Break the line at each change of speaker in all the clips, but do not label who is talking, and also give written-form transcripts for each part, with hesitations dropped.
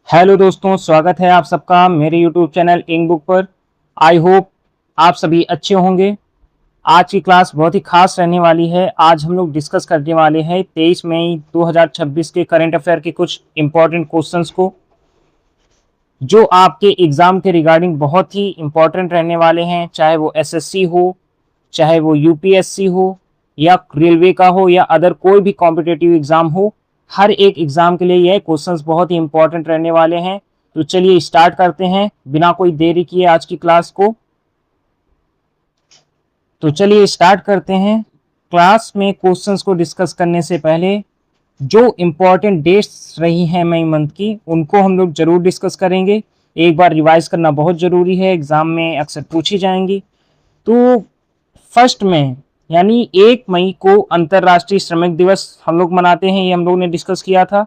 Hello दोस्तों, स्वागत है आप सबका मेरे यूट्यूब चैनल इंक बुक पर। आई होप आप सभी अच्छे होंगे। आज की क्लास बहुत ही खास रहने वाली है। आज हम लोग डिस्कस करने वाले हैं 23 मई 2026 के करंट अफेयर के कुछ इंपॉर्टेंट क्वेश्चंस को, जो आपके एग्जाम के रिगार्डिंग बहुत ही इंपॉर्टेंट रहने वाले हैं। चाहे वो एसएससी हो, चाहे वो यूपीएससी हो, या रेलवे का हो, या अदर कोई भी कॉम्पिटेटिव एग्जाम हो, हर एक एग्जाम के लिए यह क्वेश्चंस बहुत ही इंपॉर्टेंट रहने वाले हैं। तो चलिए स्टार्ट करते हैं बिना कोई देरी किए आज की क्लास को। तो चलिए स्टार्ट करते हैं। क्लास में क्वेश्चंस को डिस्कस करने से पहले जो इम्पोर्टेंट डेट्स रही हैं मई मंथ की, उनको हम लोग जरूर डिस्कस करेंगे। एक बार रिवाइज करना बहुत ज़रूरी है, एग्ज़ाम में अक्सर पूछी जाएंगी। तो फर्स्ट में यानी 1 मई को अंतर्राष्ट्रीय श्रमिक दिवस हम लोग मनाते हैं, ये हम लोग ने डिस्कस किया था।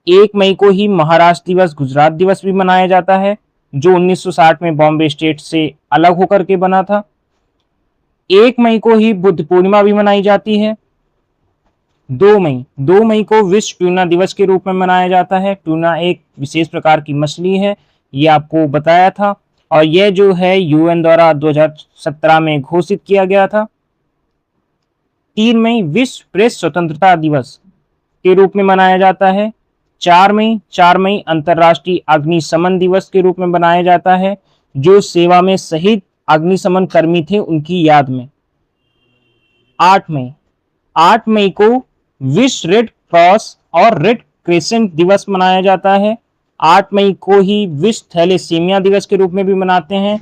1 मई को ही महाराष्ट्र दिवस, गुजरात दिवस भी मनाया जाता है, जो 1960 में बॉम्बे स्टेट से अलग होकर के बना था। 1 मई को ही बुद्ध पूर्णिमा भी मनाई जाती है। 2 मई को विश्व ट्यूना दिवस के रूप में मनाया जाता है। ट्यूना एक विशेष प्रकार की मछली है, ये आपको बताया था, और यह जो है यूएन द्वारा 2017 में घोषित किया गया था। 3 मई विश्व प्रेस स्वतंत्रता दिवस के रूप में मनाया जाता है। 4 मई अंतर्राष्ट्रीय अग्निशमन दिवस के रूप में मनाया जाता है, जो सेवा में शहीद अग्निशमन कर्मी थे उनकी याद में। 8 मई को विश्व रेड क्रॉस और रेड क्रेसेंट दिवस मनाया जाता है। 8 मई को ही विश्व थैलेसीमिया दिवस के रूप में भी मनाते हैं।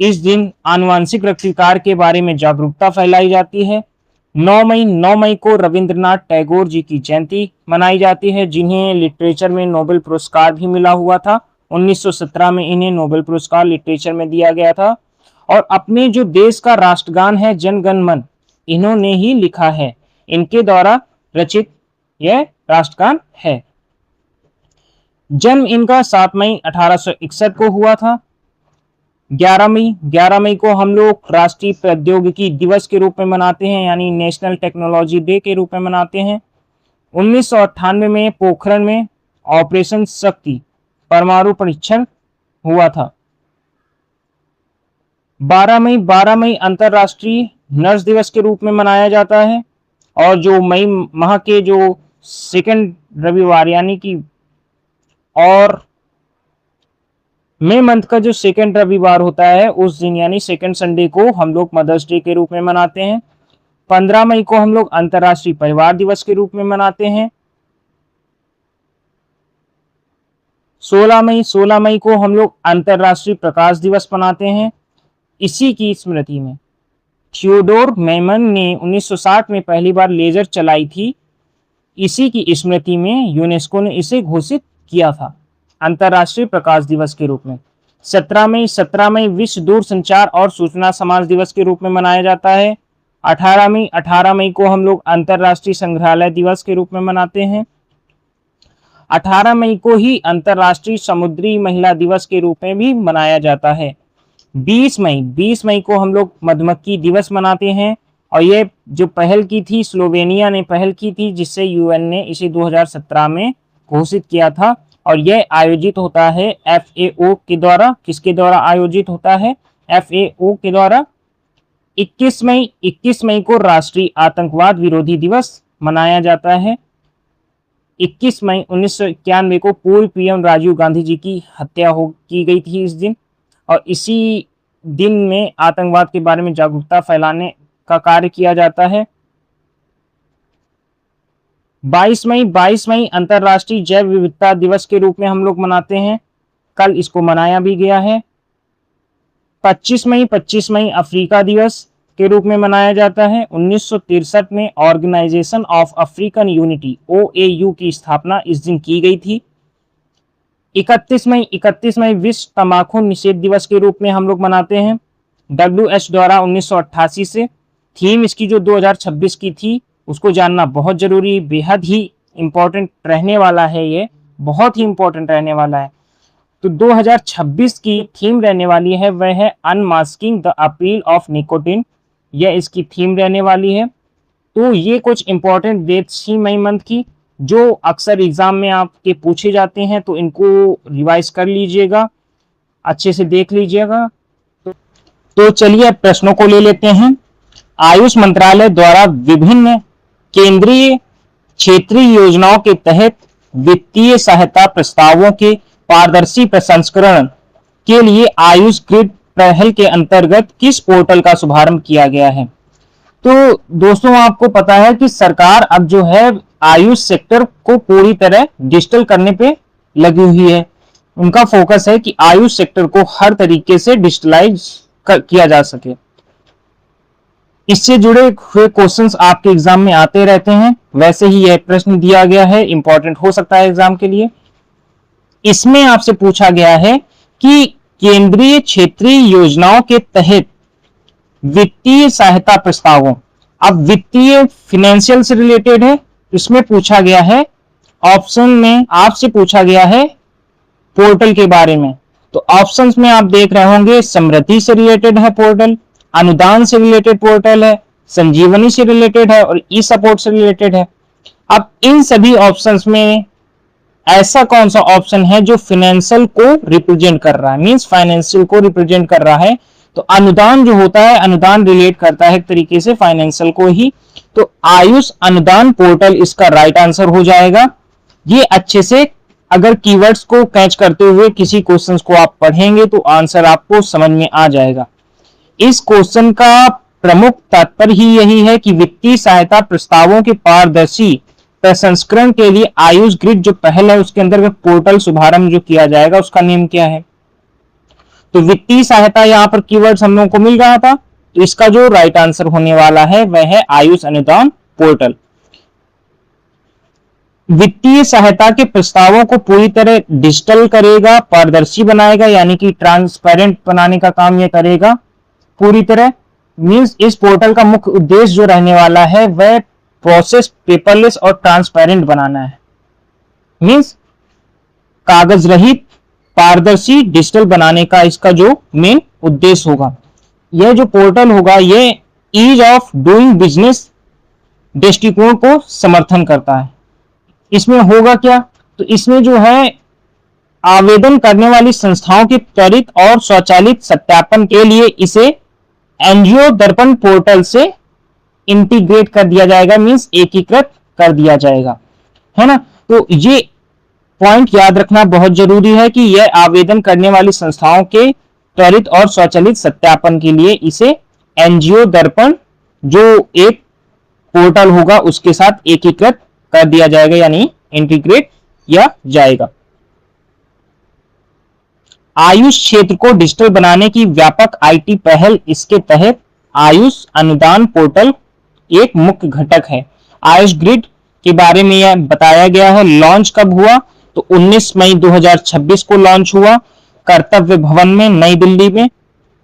इस दिन आनुवंशिक रक्तविकार के बारे में जागरूकता फैलाई जाती है। 9 मई को रविंद्रनाथ टैगोर जी की जयंती मनाई जाती है, जिन्हें लिटरेचर में नोबेल पुरस्कार भी मिला हुआ था। 1917 में इन्हें नोबेल पुरस्कार लिटरेचर में दिया गया था। और अपने जो देश का राष्ट्रगान है जन गण मन, इन्होंने ही लिखा है, इनके द्वारा रचित यह राष्ट्रगान है। जन्म इनका 7 मई 1861 को हुआ था। 11 मई को हम लोग राष्ट्रीय प्रौद्योगिकी दिवस के रूप में मनाते हैं, यानी नेशनल टेक्नोलॉजी डे के रूप में मनाते हैं। 1998 में पोखरण में ऑपरेशन शक्ति परमाणु परीक्षण हुआ था। 12 मई अंतरराष्ट्रीय नर्स दिवस के रूप में मनाया जाता है। और जो मई माह के जो सेकंड रविवार यानी कि और मई मंथ का जो सेकंड रविवार होता है, उस दिन यानी सेकंड संडे को हम लोग मदर्स डे के रूप में मनाते हैं। 15 मई को हम लोग अंतर्राष्ट्रीय परिवार दिवस के रूप में मनाते हैं। 16 मई को हम लोग अंतर्राष्ट्रीय प्रकाश दिवस मनाते हैं। इसी की स्मृति में थियोडोर मैमन ने 1960 में पहली बार लेजर चलाई थी। इसी की स्मृति में यूनेस्को ने इसे घोषित किया था अंतर्राष्ट्रीय प्रकाश दिवस के रूप में। 17 मई विश्व दूरसंचार और सूचना समाज दिवस के रूप में मनाया जाता है। 18 मई को हम लोग अंतर्राष्ट्रीय संग्रहालय दिवस के रूप में मनाते हैं। 18 मई को ही अंतर्राष्ट्रीय समुद्री महिला दिवस के रूप में भी मनाया जाता है। 20 मई को हम लोग मधुमक्खी दिवस मनाते हैं, और ये जो पहल की थी स्लोवेनिया ने पहल की थी, जिससे यूएन ने इसे 2017 में घोषित किया था। और यह आयोजित होता है एफएओ के द्वारा। किसके द्वारा आयोजित होता है? एफएओ के द्वारा। 21 मई को राष्ट्रीय आतंकवाद विरोधी दिवस मनाया जाता है। 21 मई 1991 को पूर्व पीएम राजीव गांधी जी की हत्या की गई थी इस दिन, और इसी दिन में आतंकवाद के बारे में जागरूकता फैलाने का कार्य किया जाता है। 22 मई अंतर्राष्ट्रीय जैव विविधता दिवस के रूप में हम लोग मनाते हैं। कल इसको मनाया भी गया है। 25 मई अफ्रीका दिवस के रूप में मनाया जाता है। 1963 में organisation of African unity OAU की स्थापना इस दिन की गई थी। 31 मई विश्व तंबाकू निषेध दिवस के रूप में हम लोग मनाते हैं, WHO द्वारा 1988 से। थीम इसकी जो 2026 की थी, उसको जानना बहुत जरूरी, बेहद ही इंपॉर्टेंट रहने वाला है, ये बहुत ही इंपॉर्टेंट रहने वाला है। तो 2026 की थीम रहने वाली है वह है unmasking the appeal of nicotine, यह इसकी थीम रहने वाली है। तो ये कुछ इंपॉर्टेंट डेट्स थी मई मंथ की। जो अक्सर एग्जाम में आपके पूछे जाते हैं, तो इनको रिवाइज कर लीजिएगा, अच्छे से देख लीजिएगा। तो चलिए अब प्रश्नों को ले लेते हैं। आयुष मंत्रालय द्वारा विभिन्न केंद्रीय क्षेत्रीय योजनाओं के तहत वित्तीय सहायता प्रस्तावों के पारदर्शी प्रसंस्करण के लिए आयुष ग्रिड पहल के अंतर्गत किस पोर्टल का शुभारंभ किया गया है? तो दोस्तों, आपको पता है कि सरकार अब जो है आयुष सेक्टर को पूरी तरह डिजिटल करने पे लगी हुई है। उनका फोकस है कि आयुष सेक्टर को हर तरीके से डिजिटलाइज किया जा सके। इससे जुड़े हुए क्वेश्चंस आपके एग्जाम में आते रहते हैं, वैसे ही यह प्रश्न दिया गया है, इंपॉर्टेंट हो सकता है एग्जाम के लिए। इसमें आपसे पूछा गया है कि केंद्रीय क्षेत्रीय योजनाओं के तहत वित्तीय सहायता प्रस्तावों, अब वित्तीय फाइनेंशियल से रिलेटेड है, इसमें पूछा गया है, ऑप्शन में आपसे पूछा गया है पोर्टल के बारे में। तो ऑप्शंस में आप देख रहे होंगे समृद्धि से रिलेटेड है पोर्टल, अनुदान से रिलेटेड पोर्टल है, संजीवनी से रिलेटेड है और ई सपोर्ट से रिलेटेड है। अब इन सभी ऑप्शंस में ऐसा कौन सा ऑप्शन है जो फाइनेंशियल को रिप्रेजेंट कर रहा है, मींस फाइनेंशियल को रिप्रेजेंट कर रहा है? तो अनुदान जो होता है, अनुदान रिलेट करता है एक तरीके से फाइनेंशियल को ही। तो आयुष अनुदान पोर्टल इसका राइट आंसर हो जाएगा। ये अच्छे से अगर कीवर्ड्स को कैच करते हुए किसी क्वेश्चन को आप पढ़ेंगे तो आंसर आपको समझ में आ जाएगा। इस क्वेश्चन का प्रमुख तात्पर्य ही यही है कि वित्तीय सहायता प्रस्तावों के पारदर्शी प्रसंस्करण के लिए आयुष ग्रिड जो पहल है उसके अंतर्गत पोर्टल शुभारंभ जो किया जाएगा उसका नेम क्या है? तो वित्तीय सहायता यहाँ पर कीवर्ड्स हम लोगों को मिल रहा था, तो इसका जो राइट आंसर होने वाला है वह है आयुष अनुदान पोर्टल। वित्तीय सहायता के प्रस्तावों को पूरी तरह डिजिटल करेगा, पारदर्शी बनाएगा, यानी कि ट्रांसपेरेंट बनाने का काम यह करेगा पूरी तरह। मींस इस पोर्टल का मुख्य उद्देश्य जो रहने वाला है वह प्रोसेस पेपरलेस और ट्रांसपेरेंट बनाना है। मींस कागज रहित, पारदर्शी, डिजिटल बनाने का इसका जो मेन उद्देश्य होगा। यह जो पोर्टल होगा यह ईज ऑफ डूइंग बिजनेस दृष्टिकोण को समर्थन करता है। इसमें होगा क्या? तो इसमें जो है आवेदन करने वाली संस्थाओं के त्वरित और स्वचालित सत्यापन के लिए इसे एनजीओ दर्पण पोर्टल से इंटीग्रेट कर दिया जाएगा, मींस एकीकृत कर दिया जाएगा, है ना। तो ये पॉइंट याद रखना बहुत जरूरी है कि यह आवेदन करने वाली संस्थाओं के त्वरित और स्वचालित सत्यापन के लिए इसे एनजीओ दर्पण जो एक पोर्टल होगा उसके साथ एकीकृत कर दिया जाएगा, यानी इंटीग्रेट किया जाएगा। आयुष क्षेत्र को डिजिटल बनाने की व्यापक आईटी पहल, इसके तहत आयुष अनुदान पोर्टल एक मुख्य घटक है। आयुष ग्रिड के बारे में यह बताया गया है। लॉन्च कब हुआ? तो 19 मई 2026 को लॉन्च हुआ कर्तव्य भवन में, नई दिल्ली में।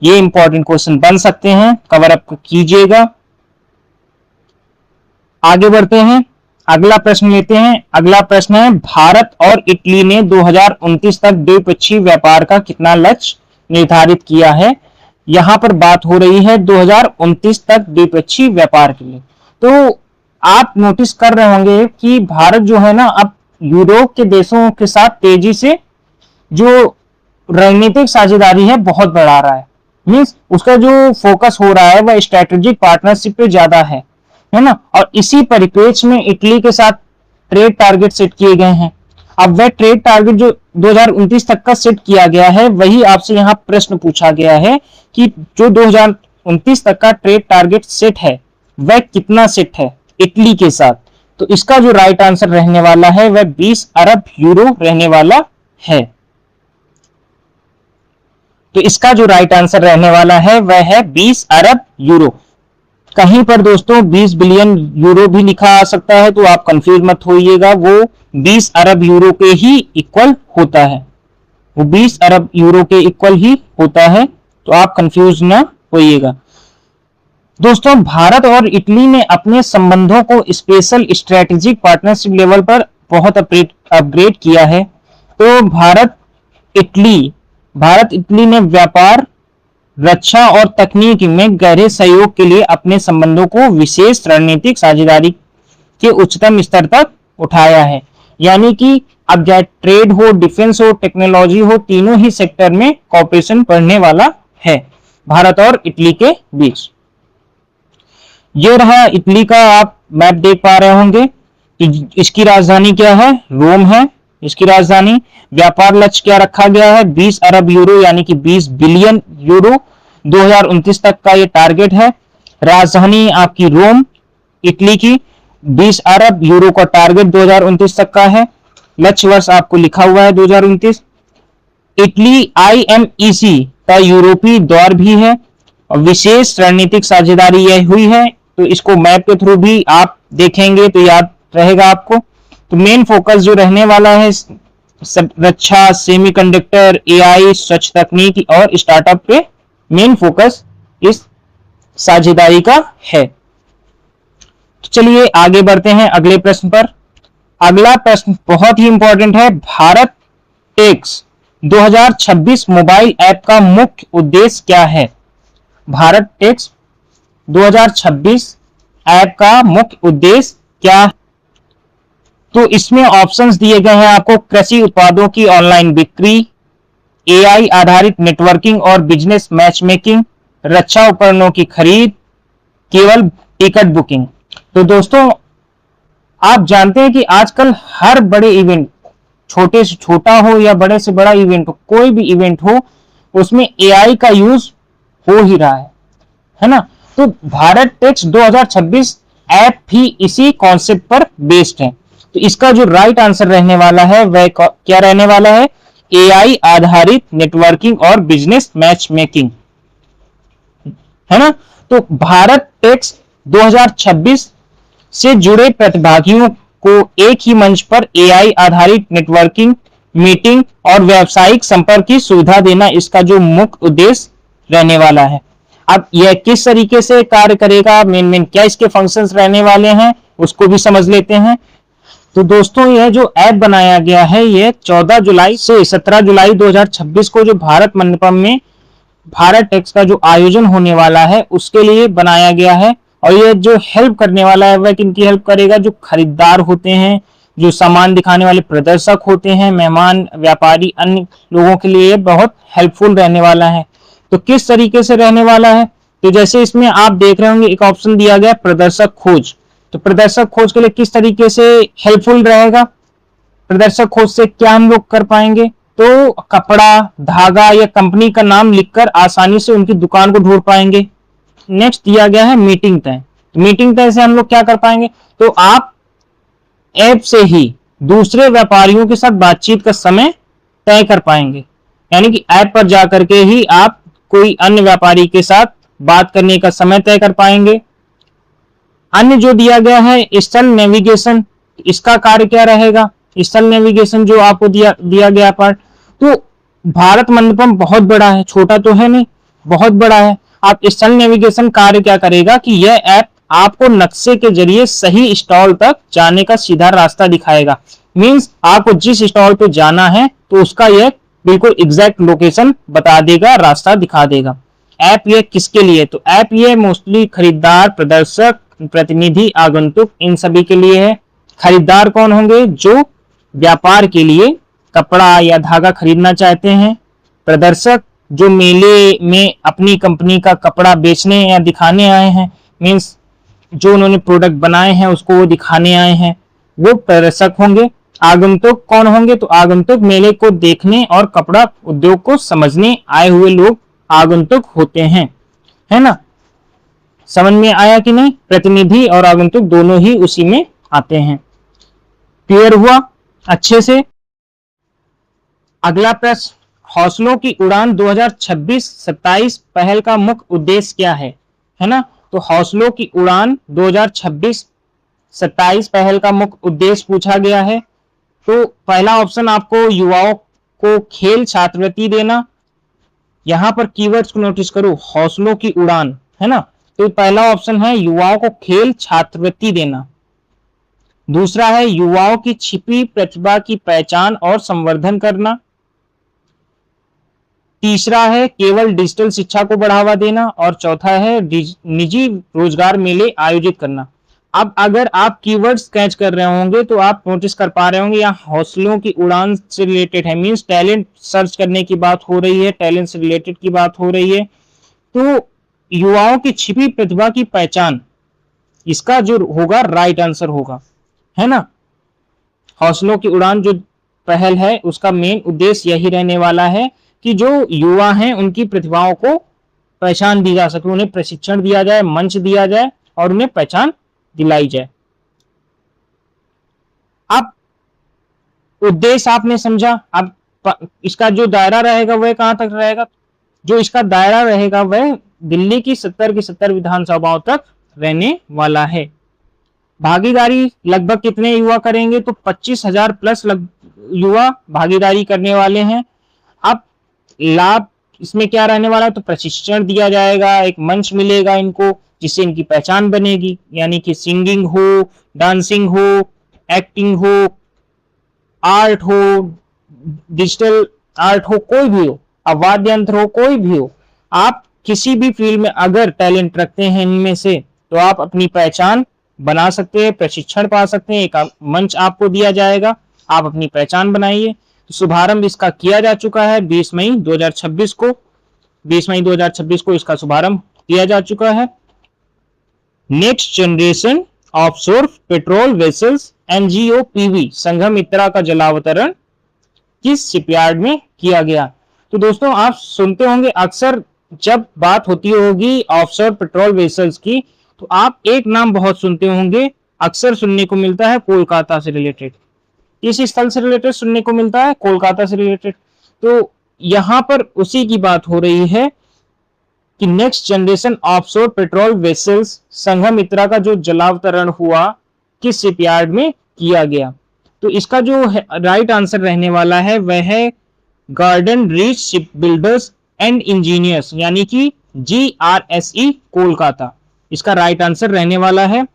ये इंपॉर्टेंट क्वेश्चन बन सकते हैं, कवर अप कीजिएगा। आगे बढ़ते हैं, अगला प्रश्न लेते हैं। अगला प्रश्न है, भारत और इटली ने 2029 तक द्विपक्षीय व्यापार का कितना लक्ष्य निर्धारित किया है? यहां पर बात हो रही है 2029 तक द्विपक्षीय व्यापार के लिए। तो आप नोटिस कर रहे होंगे कि भारत जो है ना अब यूरोप के देशों के साथ तेजी से जो रणनीतिक साझेदारी है बहुत बढ़ा रहा है। मींस उसका जो फोकस हो रहा है वह स्ट्रेटेजिक पार्टनरशिप पे ज्यादा है ना। और इसी परिप्रेक्ष्य में इटली के साथ ट्रेड टारगेट सेट किए गए हैं। अब वह ट्रेड टारगेट जो 2029 तक का सेट किया गया है वही आपसे यहाँ प्रश्न पूछा गया है कि जो 2029 तक का ट्रेड टारगेट सेट है वह कितना सेट है इटली के साथ? तो इसका जो राइट आंसर रहने वाला है वह 20 अरब यूरो रहने वाला है। तो इसका जो राइट आंसर रहने वाला है वह है 20 अरब यूरो। कहीं पर दोस्तों 20 बिलियन यूरो भी लिखा आ सकता है, तो आप कंफ्यूज मत होइएगा, वो 20 अरब यूरो के ही इक्वल होता है, वो 20 अरब यूरो के इक्वल ही होता है, तो आप कंफ्यूज ना होइएगा। दोस्तों, भारत और इटली ने अपने संबंधों को स्पेशल स्ट्रेटेजिक पार्टनरशिप लेवल पर बहुत अपग्रेड किया है। तो भारत इटली ने व्यापार, रक्षा और तकनीक में गहरे सहयोग के लिए अपने संबंधों को विशेष रणनीतिक साझेदारी के उच्चतम स्तर तक उठाया है। यानी कि अब चाहे ट्रेड हो, डिफेंस हो, टेक्नोलॉजी हो, तीनों ही सेक्टर में कॉपरेशन बढ़ने वाला है भारत और इटली के बीच। ये रहा इटली का, आप मैप देख पा रहे होंगे कि इसकी राजधानी क्या है, रोम है इसकी राजधानी। व्यापार लक्ष्य क्या रखा गया है, 20 अरब यूरो यानी कि 20 बिलियन यूरो 2029 तक का ये टारगेट है। राजधानी आपकी रोम इटली की, 20 अरब यूरो का टारगेट 2029 तक का है। लक्ष्य वर्ष आपको लिखा हुआ है 2029। इटली IMEC का यूरोपीय दौर भी है और विशेष रणनीतिक साझेदारी यह हुई है, तो इसको मैप के थ्रू भी आप देखेंगे तो याद रहेगा आपको। तो मेन फोकस जो रहने वाला है रक्षा, सेमीकंडक्टर, AI, स्वच्छ तकनीक और स्टार्टअप पे मेन फोकस इस साझेदारी का है। तो चलिए आगे बढ़ते हैं अगले प्रश्न पर। अगला प्रश्न बहुत ही इंपॉर्टेंट है। भारत टेक्स 2026 मोबाइल ऐप का मुख्य उद्देश्य क्या है? भारत टेक्स 2026 ऐप का मुख्य उद्देश्य क्या है? तो इसमें ऑप्शंस दिए गए हैं आपको। कृषि उत्पादों की ऑनलाइन बिक्री, AI आधारित नेटवर्किंग और बिजनेस मैचमेकिंग, रक्षा उपकरणों की खरीद, केवल टिकट बुकिंग। तो दोस्तों आप जानते हैं कि आजकल हर बड़े इवेंट, छोटे से छोटा हो या बड़े से बड़ा इवेंट हो, कोई भी इवेंट हो, उसमें AI का यूज हो ही रहा है ना। तो भारत टेक्स 2026 ऐप भी इसी कॉन्सेप्ट पर बेस्ड है। तो इसका जो राइट आंसर रहने वाला है वह क्या रहने वाला है? AI आधारित नेटवर्किंग और बिजनेस मैच मेकिंग, है ना। तो भारत टेक्स 2026 से जुड़े प्रतिभागियों को एक ही मंच पर AI आधारित नेटवर्किंग, मीटिंग और व्यावसायिक संपर्क की सुविधा देना इसका जो मुख्य उद्देश्य रहने वाला है। अब यह किस तरीके से कार्य करेगा, मेन क्या इसके फंक्शंस रहने वाले हैं, उसको भी समझ लेते हैं। तो दोस्तों यह जो ऐप बनाया गया है, यह 14 जुलाई से 17 जुलाई 2026 को जो भारत मंडपम में भारत टेक्स का जो आयोजन होने वाला है उसके लिए बनाया गया है। और ये जो हेल्प करने वाला है वह किनकी हेल्प करेगा? जो खरीदार होते हैं, जो सामान दिखाने वाले प्रदर्शक होते हैं, मेहमान, व्यापारी, अन्य लोगों के लिए बहुत हेल्पफुल रहने वाला है। तो किस तरीके से रहने वाला है? तो जैसे इसमें आप देख रहे होंगे एक ऑप्शन दिया गया प्रदर्शक खोज। तो प्रदर्शक खोज के लिए किस तरीके से हेल्पफुल रहेगा? प्रदर्शक खोज से क्या हम लोग कर पाएंगे? तो कपड़ा, धागा या कंपनी का नाम लिखकर आसानी से उनकी दुकान को ढूंढ पाएंगे। नेक्स्ट दिया गया है मीटिंग तय। मीटिंग तय से हम लोग क्या कर पाएंगे? तो आप ऐप से ही दूसरे व्यापारियों के साथ बातचीत का समय तय कर पाएंगे। यानी कि ऐप पर जाकर के ही आप कोई अन्य व्यापारी के साथ बात करने का समय तय कर पाएंगे। अन्य जो दिया गया है स्थल नेविगेशन, इसका कार्य क्या रहेगा? स्थल नेविगेशन जो आपको दिया गया पर, तो भारत मंडपम बहुत बड़ा है, छोटा तो है नहीं, बहुत बड़ा है। आप स्थल नेविगेशन कार्य क्या करेगा कि यह ऐप आपको नक्शे के जरिए सही स्टॉल तक जाने का सीधा रास्ता दिखाएगा। मींस आपको जिस स्टॉल पे जाना है तो उसका यह बिल्कुल एग्जैक्ट लोकेशन बता देगा, रास्ता दिखा देगा। ऐप ये किसके लिए? तो ऐप ये मोस्टली खरीदार, प्रदर्शक, प्रतिनिधि, आगंतुक, इन सभी के लिए है। खरीदार कौन होंगे? जो व्यापार के लिए कपड़ा या धागा खरीदना चाहते हैं। प्रदर्शक जो मेले में अपनी कंपनी का कपड़ा बेचने या दिखाने आए हैं, मींस जो उन्होंने प्रोडक्ट बनाए हैं उसको वो दिखाने आए हैं, वो प्रदर्शक होंगे। आगंतुक कौन होंगे? तो आगंतुक मेले को देखने और कपड़ा उद्योग को समझने आए हुए लोग आगंतुक होते हैं, है ना। समझ में आया कि नहीं? प्रतिनिधि और आगंतुक दोनों ही उसी में आते हैं। क्लियर हुआ अच्छे से? अगला प्रश्न, हौसलों की उड़ान 2026-27 पहल का मुख्य उद्देश्य क्या है ना। तो हौसलों की उड़ान 2026-27 पहल का मुख्य उद्देश्य पूछा गया है। तो पहला ऑप्शन आपको युवाओं को खेल छात्रवृत्ति देना। यहां पर कीवर्ड्स को नोटिस करो, हौसलों की उड़ान, है ना। तो पहला ऑप्शन है युवाओं को खेल छात्रवृत्ति देना। दूसरा है युवाओं की छिपी प्रतिभा की पहचान और संवर्धन करना। तीसरा है केवल डिजिटल शिक्षा को बढ़ावा देना और चौथा है निजी रोजगार मेले आयोजित करना। अब अगर आप कीवर्ड्स कैच कर रहे होंगे तो आप नोटिस कर पा रहे होंगे यहाँ हौसलों की उड़ान से रिलेटेड है, मींस टैलेंट सर्च करने की बात हो रही है, टैलेंट से रिलेटेड की बात हो रही है। तो युवाओं की छिपी प्रतिभा की पहचान, इसका जो होगा राइट आंसर होगा, है ना। हौसलों की उड़ान जो पहल है उसका मेन उद्देश्य यही रहने वाला है कि जो युवा हैं उनकी प्रतिभाओं को पहचान दी जा सके, उन्हें प्रशिक्षण दिया जाए, मंच दिया जाए और उन्हें पहचान दिलाई जाए। अब उद्देश्य आपने समझा, अब इसका जो दायरा रहेगा वह कहां तक रहेगा, जो इसका दायरा रहेगा वह दिल्ली की 70 की 70 विधानसभाओं तक रहने वाला है। भागीदारी लगभग कितने युवा करेंगे, तो 25,000 प्लस युवा भागीदारी करने वाले हैं। अब लाभ इसमें क्या रहने वाला है, तो प्रशिक्षण दिया जाएगा, एक मंच मिलेगा इनको जिससे इनकी पहचान बनेगी, यानी कि सिंगिंग हो, डांसिंग हो, एक्टिंग हो, आर्ट हो, डिजिटल आर्ट हो, कोई भी हो, अब वाद्य यंत्र हो, कोई भी हो, आप किसी भी फील्ड में अगर टैलेंट रखते हैं इनमें से तो आप अपनी पहचान बना सकते हैं, प्रशिक्षण पा सकते हैं, एक मंच आपको दिया जाएगा, आप अपनी पहचान बनाइए। तो शुभारंभ इसका किया जा चुका है 20 मई 2026 को, 20 मई 2026 को इसका शुभारंभ किया जा चुका है। Next generation offshore patrol vessels NGOPV Sanghamitra का जलावतरण किस शिपयार्ड में किया गया। तो दोस्तों आप सुनते होंगे अक्सर जब बात होती होगी ऑफशोर पेट्रोल वेसल्स की, तो आप एक नाम बहुत सुनते होंगे, अक्सर सुनने को मिलता है कोलकाता से रिलेटेड। इस स्थल से रिलेटेड सुनने को मिलता है, कोलकाता से रिलेटेड। तो यहां पर उसी की बात हो रही है कि next generation offshore patrol vessels Sanghamitra का जो जलावतरण हुआ किस शिपयार्ड में किया गया। तो इसका जो राइट आंसर रहने वाला है वह है garden reach ship builders and engineers, यानी कि GRSE कोलकाता, इसका राइट आंसर रहने वाला है।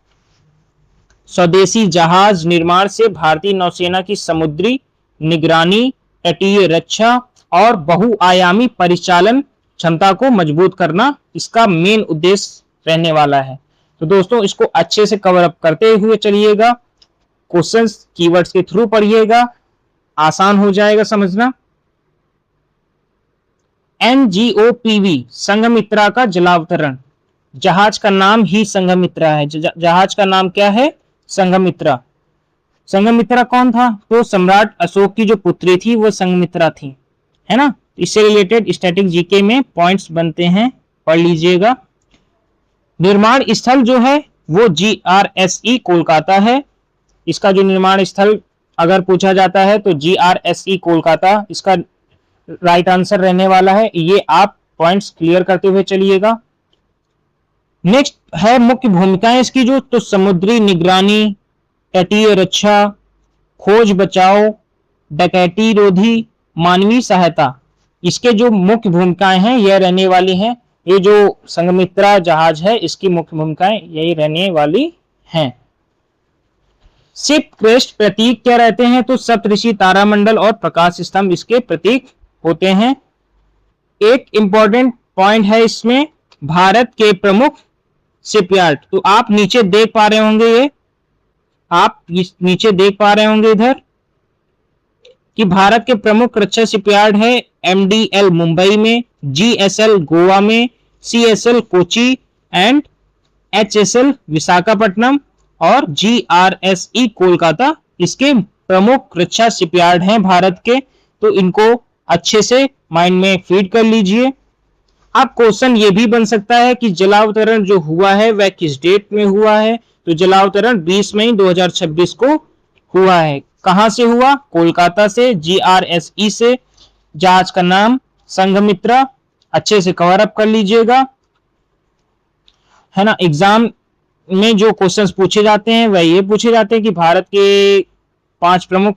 स्वदेशी जहाज निर्माण से भारतीय नौसेना की समुद्री निगरानी, तटीय रक्षा और बहुआयामी परिचालन क्षमता को मजबूत करना इसका मेन उद्देश्य रहने वाला है। तो दोस्तों इसको अच्छे से कवर अप करते हुए चलिएगा, क्वेश्चंस कीवर्ड्स के थ्रू पढ़िएगा, आसान हो जाएगा समझना। NGOPV संघमित्रा का जलावतरण, जहाज का नाम ही संघमित्रा है, जहाज का नाम क्या है, संघमित्रा। संघमित्रा कौन था, तो सम्राट अशोक की जो पुत्री थी वो संघमित्रा थी, है ना। इससे रिलेटेड स्टैटिक जीके में पॉइंट्स बनते हैं, पढ़ लीजिएगा। निर्माण स्थल जो है वो GRSE कोलकाता है, इसका जो निर्माण स्थल अगर पूछा जाता है तो GRSE कोलकाता इसका राइट आंसर रहने वाला है। ये आप पॉइंट्स क्लियर करते हुए चलिएगा। नेक्स्ट है मुख्य भूमिकाएं इसकी जो, तो समुद्री निगरानी, तटीय रक्षा, खोज बचाओ, डकैती रोधी, मानवीय सहायता, इसके जो मुख्य भूमिकाएं हैं यह रहने वाली हैं। ये जो संघमित्रा जहाज है इसकी मुख्य भूमिकाएं यही रहने वाली हैं। शिप क्रेस्ट प्रतीक क्या रहते हैं, तो सप्तऋषि, तारामंडल और प्रकाश स्तंभ इसके प्रतीक होते हैं। एक इंपॉर्टेंट पॉइंट है इसमें, भारत के प्रमुख शिपयार्ड, तो आप नीचे देख पा रहे होंगे, ये आप नीचे देख पा रहे होंगे इधर कि भारत के प्रमुख रक्षा शिपयार्ड है MDL मुंबई में, GSL गोवा में, CSL Kochi and HSL Visakhapatnam और GRSE कोलकाता इसके प्रमुख रक्षा शिपयार्ड हैं भारत के। तो इनको अच्छे से माइंड में फीड कर लीजिए। अब क्वेश्चन ये भी बन सकता है कि जलावतरण जो हुआ है वह किस डेट में हुआ है, तो जलावतरण 20 मई 2026 को हुआ है। कहां से हुआ, कोलकाता से, GRSE से, जहाज का नाम संघमित्रा, अच्छे से कवर अप कर लीजिएगा, है ना। एग्जाम में जो क्वेश्चंस पूछे जाते हैं वह ये पूछे जाते हैं कि भारत के 5 प्रमुख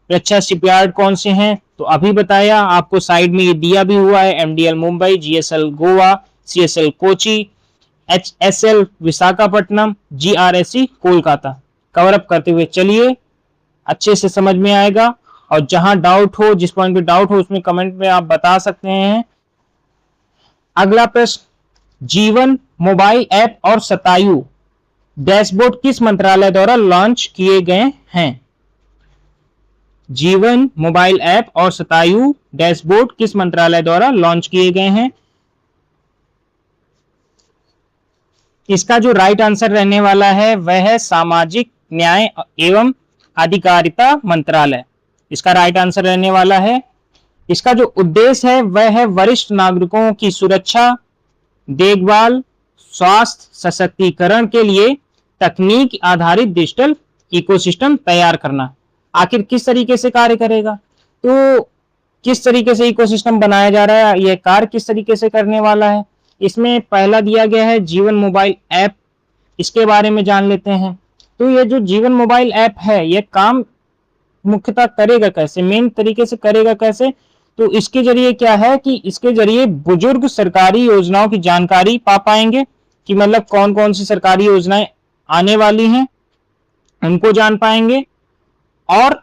रक्षा शिपयार्ड कौन से हैं, तो अभी बताया आपको, साइड में ये दिया भी हुआ है, MDL Mumbai, GSL Goa, CSL Kochi, HSL Visakhapatnam, GRSE Kolkata. Cover up करते हुए चलिए, अच्छे से समझ में आएगा। और जहां डाउट हो, जिस पॉइंट पे डाउट हो उसमें कमेंट में आप बता सकते हैं। अगला प्रश्न, जीवन मोबाइल ऐप और शतायु डैशबोर्ड किस मंत्रालय द्वारा लॉन्च किए गए हैं? जीवन मोबाइल ऐप और शतायु डैशबोर्ड किस मंत्रालय द्वारा लॉन्च किए गए हैं? इसका जो राइट आंसर रहने वाला है वह है सामाजिक न्याय एवं अधिकारिता मंत्रालय। इसका राइट आंसर रहने वाला है। इसका जो उद्देश्य है वह है वरिष्ठ नागरिकों की सुरक्षा, देखभाल, स्वास्थ्य सशक्तिकरण के लिए तकनीक आधारित डिजिटल इकोसिस्टम तैयार करना। आखिर किस तरीके से कार्य करेगा? तो किस तरीके से इकोसिस्टम बनाया जा रहा है, यह कार्य किस तरीके से करने वाला है? इसमें पहला दिया गया है जीवन मोबाइल ऐप, इसके बारे में जान लेते हैं। तो ये जो जीवन मोबाइल ऐप है यह काम मुख्यतः करेगा कैसे, मेन तरीके से करेगा कैसे? तो इसके जरिए क्या है कि इसके जरिए बुजुर्ग सरकारी योजनाओं की जानकारी पा पाएंगे कि मतलब कौन कौन सी सरकारी योजनाएं आने वाली हैं उनको जान पाएंगे, और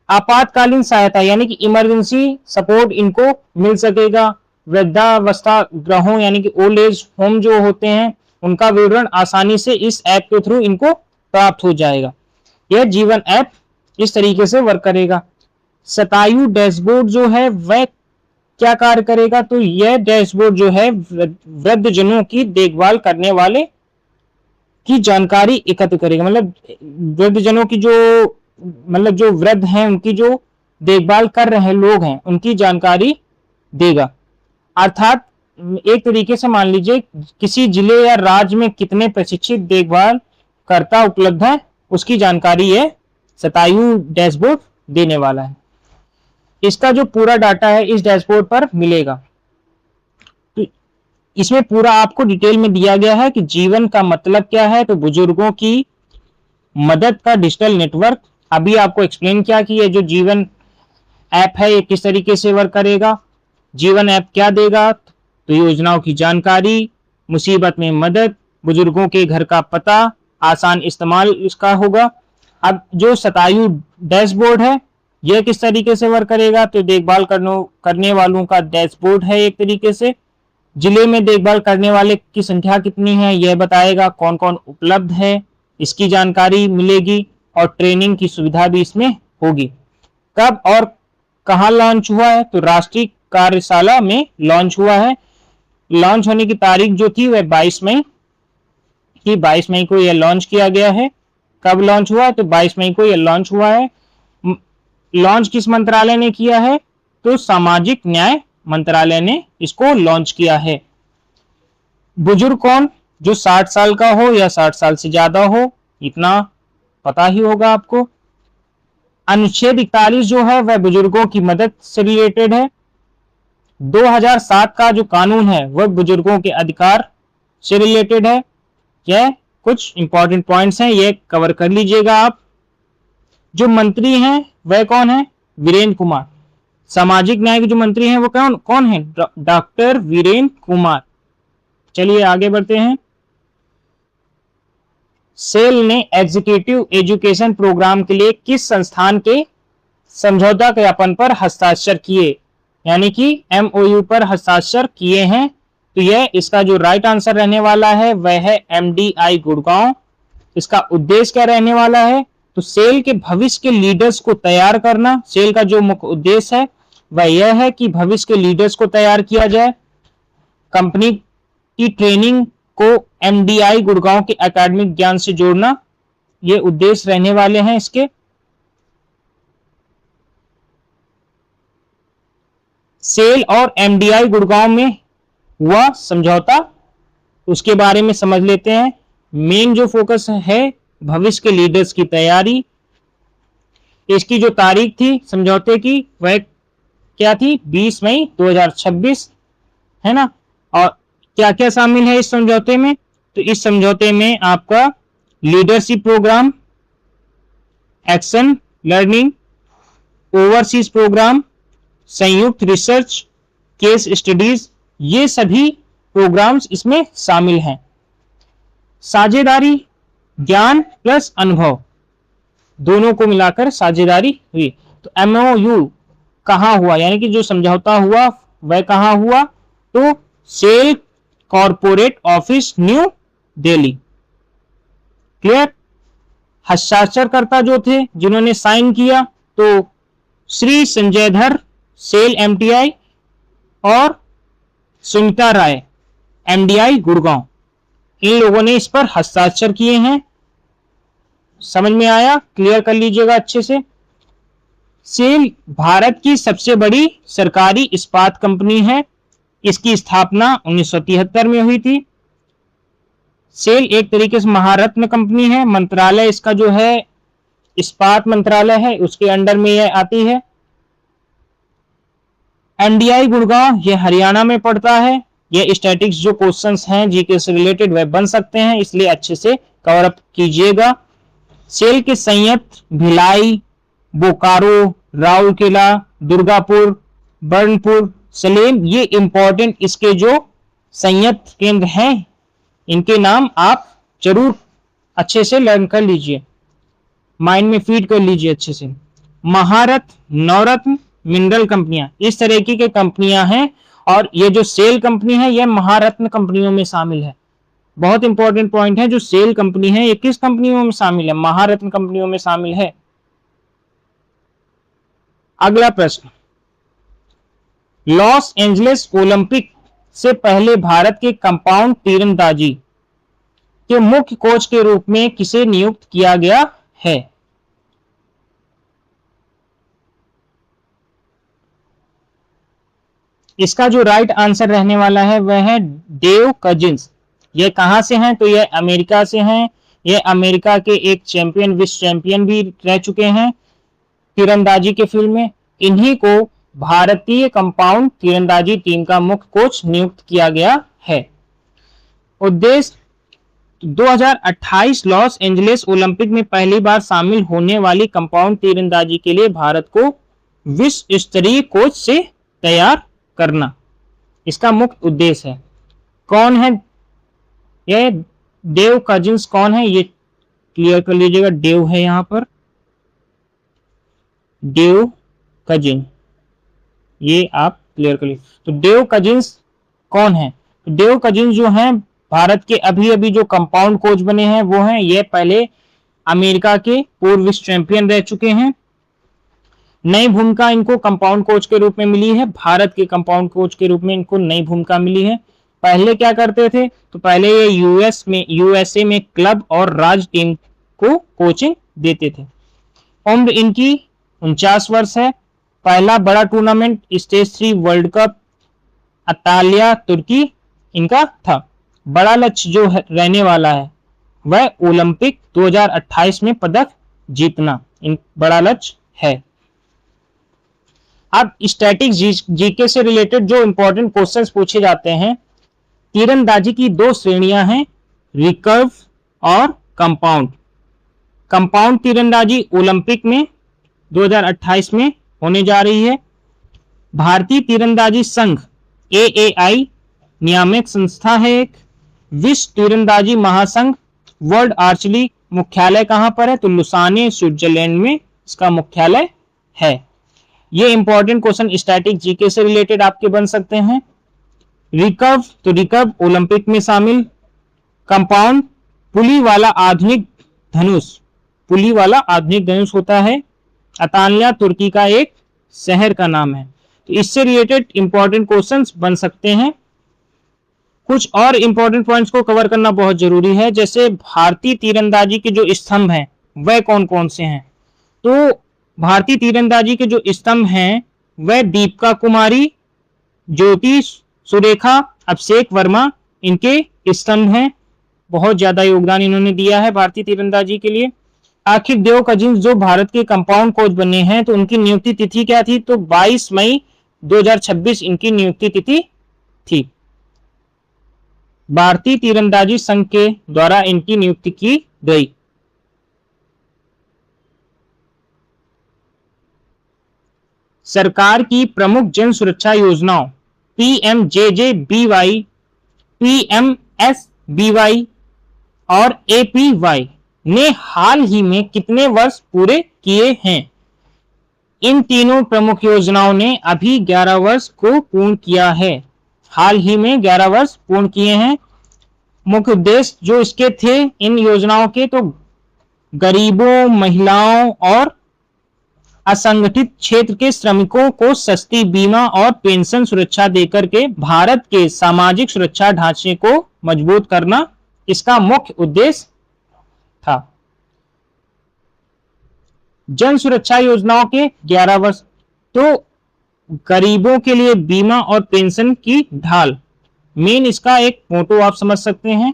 आपातकालीन सहायता यानी कि इमरजेंसी सपोर्ट इनको मिल सकेगा। वृद्धावस्था गृहों यानी कि ओल्ड एज होम जो होते हैं उनका विवरण आसानी से इस ऐप के थ्रू इनको प्राप्त हो जाएगा। यह जीवन ऐप इस तरीके से वर्क करेगा। शतायु डैशबोर्ड जो है वह क्या कार्य करेगा? तो यह डैशबोर्ड जो है वृद्धजनों की देखभाल करने वाले की जानकारी एकत्र करेगा। मतलब वृद्धजनों की जो वृद्ध हैं उनकी जो देखभाल कर रहे लोग हैं उनकी जानकारी देगा। अर्थात एक तरीके से मान लीजिए किसी जिले या राज्य में कितने प्रशिक्षित देखभाल कर्ता उपलब्ध है उसकी जानकारी ये शतायु डैशबोर्ड देने वाला है। इसका जो पूरा डाटा है इस डैशबोर्ड पर मिलेगा। तो इसमें पूरा आपको डिटेल में दिया गया है कि जीवन का मतलब क्या है। तो बुजुर्गों की मदद का डिजिटल नेटवर्क, अभी आपको एक्सप्लेन किया कि ये जो जीवन ऐप है ये किस तरीके से वर्क करेगा। जीवन ऐप क्या देगा? तो योजनाओं की जानकारी, मुसीबत में मदद, बुजुर्गों के घर का पता, आसान इस्तेमाल इसका होगा। अब जो शतायु डैशबोर्ड है यह किस तरीके से वर्क करेगा? तो देखभाल करने वालों का डैशबोर्ड है। एक तरीके से जिले में देखभाल करने वाले की संख्या कितनी है यह बताएगा, कौन कौन उपलब्ध है इसकी जानकारी मिलेगी, और ट्रेनिंग की सुविधा भी इसमें होगी। कब और कहां लॉन्च हुआ है? तो राष्ट्रीय कार्यशाला में लॉन्च हुआ है। लॉन्च होने की तारीख जो थी वह 22 मई की, 22 मई को यह लॉन्च किया गया है। कब लॉन्च हुआ? तो 22 मई को यह लॉन्च हुआ है। लॉन्च किस मंत्रालय ने किया है? तो सामाजिक न्याय मंत्रालय ने इसको लॉन्च किया है। बुजुर्ग कौन? जो 60 साल का हो या 60 साल से ज्यादा हो, इतना पता ही होगा आपको। अनुच्छेद 41 जो है वह बुजुर्गों की मदद से रिलेटेड है। 2007 का जो कानून है वह बुजुर्गों के अधिकार से रिलेटेड है। यह कुछ इंपॉर्टेंट पॉइंट्स हैं, ये कवर कर लीजिएगा आप। जो मंत्री हैं वह कौन है? वीरेंद्र कुमार। सामाजिक न्याय के जो मंत्री हैं वो कौन है? डॉक्टर वीरेंद्र कुमार। चलिए आगे बढ़ते हैं। सेल ने एग्जीक्यूटिव एजुकेशन प्रोग्राम के लिए किस संस्थान के समझौता ज्ञापन पर हस्ताक्षर किए, यानी कि MOU पर हस्ताक्षर किए हैं? तो यह इसका जो राइट आंसर रहने वाला है वह है MDI गुड़गांव। इसका उद्देश्य क्या रहने वाला है? तो सेल के भविष्य के लीडर्स को तैयार करना। सेल का जो मुख्य उद्देश्य है वह यह है कि भविष्य के लीडर्स को तैयार किया जाए। कंपनी की ट्रेनिंग को MDI गुड़गांव के एकेडमिक ज्ञान से जोड़ना, ये उद्देश्य रहने वाले हैं इसके। सेल और MDI गुड़गांव में हुआ समझौता, उसके बारे में समझ लेते हैं। मेन जो फोकस है भविष्य के लीडर्स की तैयारी। इसकी जो तारीख थी समझौते की वह क्या थी? 20 मई 2026 है ना। और क्या क्या शामिल है इस समझौते में? तो इस समझौते में आपका leadership programme, action learning, overseas programme, संयुक्त रिसर्च, केस स्टडीज, ये सभी प्रोग्राम्स इसमें शामिल हैं। साझेदारी, ज्ञान प्लस अनुभव, दोनों को मिलाकर साझेदारी हुई। तो MOU कहां हुआ, यानी कि जो समझौता हुआ वह कहां हुआ? तो SAIL corporate office New Delhi. Clear. हस्ताक्षरकर्ता जो थे जिन्होंने साइन किया तो श्री संजयधर सेल एमटीआई और सुनीता राय एमडीआई गुड़गांव, इन लोगों ने इस पर हस्ताक्षर किए हैं। समझ में आया? क्लियर कर लीजिएगा अच्छे से। सेल भारत की सबसे बड़ी सरकारी इस्पात कंपनी है। इसकी स्थापना 1973 में हुई थी। सेल एक तरीके से महारत्न कंपनी है। मंत्रालय इसका जो है इस्पात मंत्रालय है, उसके अंडर में यह आती है। एमडीआई गुड़गांव ये हरियाणा में पड़ता है। ये स्टैटिक्स जो क्वेश्चंस हैं जीके से रिलेटेड वह बन सकते हैं, इसलिए अच्छे से कवर अप कीजिएगा। सेल के संयंत्र भिलाई, बोकारो, राउरकेला, दुर्गापुर, बर्नपुर, सलेम, ये इंपॉर्टेंट इसके जो संयंत्र केंद्र हैं, इनके नाम आप जरूर अच्छे से लर्न कर लीजिए, माइंड में फीड कर लीजिए अच्छे से। महारत्न, नवरत्न मिनरल कंपनियां, इस तरह की के कंपनियां हैं और ये जो सेल कंपनी है यह महारत्न कंपनियों में शामिल है। बहुत इंपॉर्टेंट पॉइंट है, जो सेल कंपनी है ये किस कंपनियों में शामिल है? महारत्न कंपनियों में शामिल है। अगला प्रश्न, लॉस एंजलिस ओलंपिक से पहले भारत के कंपाउंड तीरंदाजी के मुख्य कोच के रूप में किसे नियुक्त किया गया है? इसका जो राइट आंसर रहने वाला है वह है डेव कजिंस। ये कहां से हैं? तो ये अमेरिका से हैं। ये अमेरिका के एक चैंपियन, विश्व चैंपियन भी रह चुके हैं तीरंदाजी के फील्ड में। इन्हीं को भारतीय कंपाउंड तीरंदाजी टीम का मुख्य कोच नियुक्त किया गया है। उद्देश्य, 2028 लॉस एंजलिस ओलंपिक में पहली बार शामिल होने वाली कंपाउंड तीरंदाजी के लिए भारत को विश्व स्तरीय कोच से तैयार करना, इसका मुख्य उद्देश्य है। कौन है ये डेव कजिंस? कौन है ये? क्लियर कर लीजिएगा, डेव है यहां पर, डेव कजिन, ये आप क्लियर कर लीजिए। तो डेव कजिंस कौन है? तो डेव कजिंस जो हैं भारत के अभी अभी जो कंपाउंड कोच बने हैं वो हैं, ये पहले अमेरिका के पूर्व विश्व चैंपियन रह चुके हैं। नई भूमिका इनको कंपाउंड कोच के रूप में मिली है। भारत के कंपाउंड कोच के रूप में इनको नई भूमिका मिली है। पहले क्या करते थे? तो पहले ये यूएसए में क्लब और राज्य टीम को कोचिंग देते थे। उम्र इनकी 49 वर्ष है। पहला बड़ा tournament stage 3 world cup Antalya तुर्की इनका था। बड़ा लक्ष्य जो रहने वाला है वह ओलंपिक 2028 में पदक जीतना इन बड़ा लक्ष्य है। अब स्टैटिक्स जीके से रिलेटेड जो इंपॉर्टेंट क्वेश्चंस पूछे जाते हैं, तीरंदाजी की दो श्रेणियां हैं, रिकर्व और कंपाउंड। कंपाउंड तीरंदाजी ओलंपिक में 2028 में होने जा रही है। भारतीय तीरंदाजी संघ AAI नियामक संस्था है एक। विश्व तीरंदाजी महासंघ वर्ल्ड आर्चरी मुख्यालय कहां पर है? तो लुसाने स्विट्जरलैंड में इसका मुख्यालय है। ये इंपॉर्टेंट क्वेश्चन स्टैटिक जीके से रिलेटेड आपके बन सकते हैं। रिकर्व, तो रिकर्व ओलंपिक में शामिल। कंपाउंड, पुली वाला आधुनिक धनुष, पुली वाला आधुनिक धनुष होता है। अंताल्या तुर्की का एक शहर का नाम है। तो इससे रिलेटेड इंपॉर्टेंट क्वेश्चंस बन सकते हैं। कुछ और इंपॉर्टेंट पॉइंट्स को कवर करना बहुत जरूरी है, जैसे भारतीय तीरंदाजी के जो स्तंभ हैं वह कौन कौन से हैं? तो भारतीय तीरंदाजी के जो स्तंभ हैं वह दीपिका कुमारी, ज्योति सुरेखा, अभिषेक वर्मा, इनके स्तंभ हैं। बहुत ज्यादा योगदान इन्होंने दिया है भारतीय तीरंदाजी के लिए। आखिर देव कजिंस जो भारत के कंपाउंड कोच बने हैं, तो उनकी नियुक्ति तिथि क्या थी? तो 22 मई 2026 इनकी नियुक्ति तिथि थी। भारतीय तीरंदाजी संघ के द्वारा इनकी नियुक्ति की गई। सरकार की प्रमुख जन सुरक्षा योजनाओं PMJJBY, PMSBY और APY ने हाल ही में कितने वर्ष पूरे किए हैं? इन तीनों प्रमुख योजनाओं ने अभी 11 वर्ष को पूर्ण किया है। हाल ही में 11 वर्ष पूर्ण किए हैं। मुख्य उद्देश्य जो इसके थे इन योजनाओं के, तो गरीबों, महिलाओं और असंगठित क्षेत्र के श्रमिकों को सस्ती बीमा और पेंशन सुरक्षा देकर के भारत के सामाजिक सुरक्षा ढांचे को मजबूत करना इसका मुख्य उद्देश्य था। जन सुरक्षा योजनाओं के 11 वर्ष, तो गरीबों के लिए बीमा और पेंशन की ढाल मेन इसका एक मोटो आप समझ सकते हैं।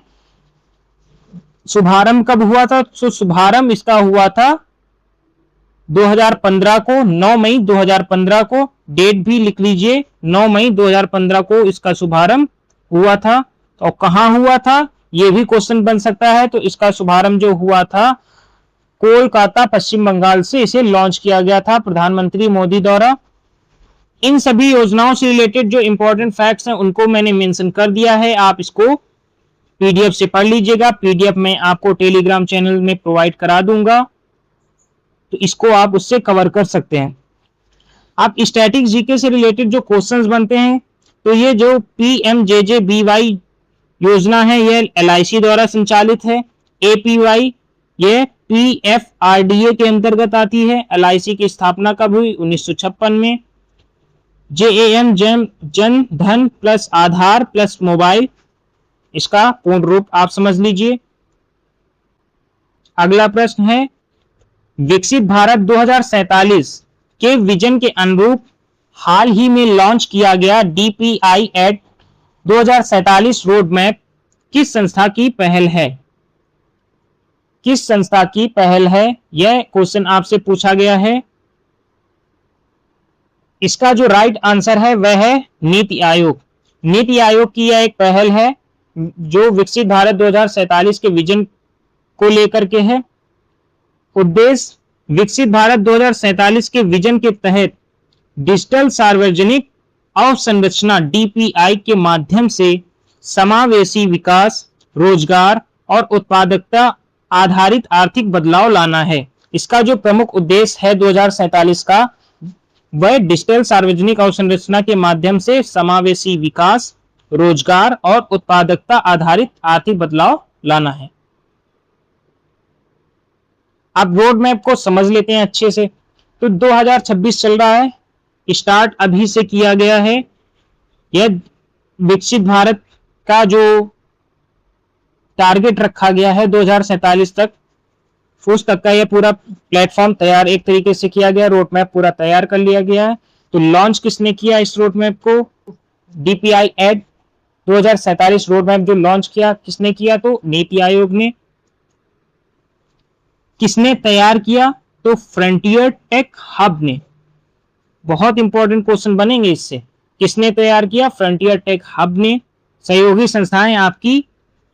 शुभारंभ कब हुआ था? तो शुभारंभ इसका हुआ था 2015 को, 9 मई 2015 को, डेट भी लिख लीजिए, 9 मई 2015 को इसका शुभारंभ हुआ था। तो कहां हुआ था यह भी क्वेश्चन बन सकता है। तो इसका शुभारंभ जो हुआ था कोलकाता, पश्चिम बंगाल से इसे लॉन्च किया गया था प्रधानमंत्री मोदी द्वारा। इन सभी योजनाओं से रिलेटेड जो इंपॉर्टेंट फैक्ट्स हैं उनको मैंने मेंशन कर दिया है, आप इसको पीडीएफ से पढ़ लीजिएगा। पीडीएफ में आपको टेलीग्राम चैनल में प्रोवाइड करा दूंगा, तो इसको आप उससे कवर कर सकते हैं। आप स्टैटिक जीके से रिलेटेड जो क्वेश्चंस बनते हैं, तो ये जो पीएमजेजेबीवाई योजना है यह एलआईसी द्वारा संचालित है। एपीवाई यह पीएफआरडीए के अंतर्गत आती है। एलआईसी की स्थापना कब हुई? 1956 में। जेएएम जन धन प्लस आधार प्लस मोबाइल, इसका पूर्ण रूप आप समझ लीजिए। अगला प्रश्न है, विकसित भारत 2047 के विजन के अनुरूप हाल ही में लॉन्च किया गया डीपीआई एट 2047 रोड मैप किस संस्था की पहल है? किस संस्था की पहल है, यह क्वेश्चन आपसे पूछा गया है। इसका जो राइट आंसर है वह है नीति आयोग। नीति आयोग की यह एक पहल है जो विकसित भारत 2047 के विजन को लेकर के है। उद्देश्य, विकसित भारत 2047 के विजन के तहत डिजिटल सार्वजनिक अवसंरचना डीपीआई के माध्यम से समावेशी विकास, रोजगार और उत्पादकता आधारित आर्थिक बदलाव लाना है। इसका जो प्रमुख उद्देश्य है 2047 का, वह डिजिटल सार्वजनिक अवसंरचना के माध्यम से समावेशी विकास, रोजगार और उत्पादकता आधारित आर्थिक बदलाव लाना है। अब रोड मैप को समझ लेते हैं अच्छे से। तो 2026 चल रहा है, स्टार्ट अभी से किया गया है। यह विकसित भारत का जो टारगेट रखा गया है 2047 तक, उस तक का यह पूरा प्लेटफॉर्म तैयार एक तरीके से किया गया, रोड मैप पूरा तैयार कर लिया गया है। तो लॉन्च किसने किया इस रोड मैप को? डीपीआई एट 2047 रोड मैप जो लॉन्च किया किसने किया? तो नीति आयोग ने। किसने तैयार किया? तो फ्रंटियर टेक हब ने। बहुत इंपॉर्टेंट क्वेश्चन बनेंगे इससे। किसने तैयार किया? फ्रंटियर टेक हब ने। सहयोगी संस्थाएं आपकी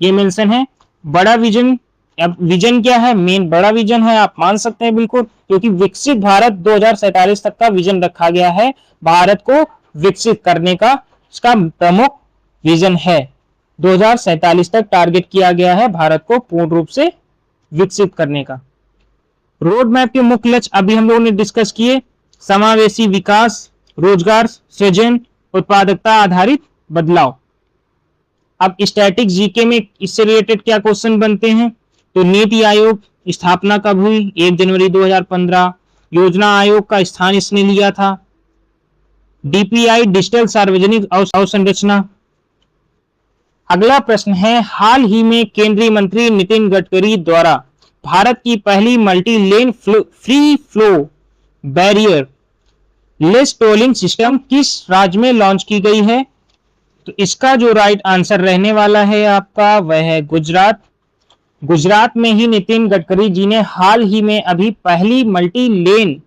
ये मेंशन है। बड़ा विजन, अब विजन क्या है? मेन बड़ा विजन है, आप मान सकते हैं बिल्कुल, क्योंकि विकसित भारत 2047 तक का विजन रखा गया है, भारत को विकसित करने का इसका प्रमुख विजन है। 2047 तक टारगेट किया गया है भारत को पूर्ण रूप से विकसित करने का। रोड मैप के मुख्य लक्ष्य अभी हम लोगों ने डिस्कस किए, समावेशी विकास, रोजगार सृजन, उत्पादकता आधारित बदलाव। अब स्टैटिक जीके में इससे रिलेटेड क्या क्वेश्चन बनते हैं? तो नीति आयोग स्थापना कब हुई? 1 जनवरी 2015। योजना आयोग का स्थान इसने लिया था। डीपीआई डिजिटल सार्वजनिक अवसंरचना। अगला प्रश्न है, हाल ही में केंद्रीय मंत्री नितिन गडकरी द्वारा भारत की पहली multi lane free flow barrier less tolling system किस राज्य में लॉन्च की गई है? तो इसका जो राइट आंसर रहने वाला है आपका वह है गुजरात। गुजरात में ही नितिन गडकरी जी ने हाल ही में अभी पहली multi lane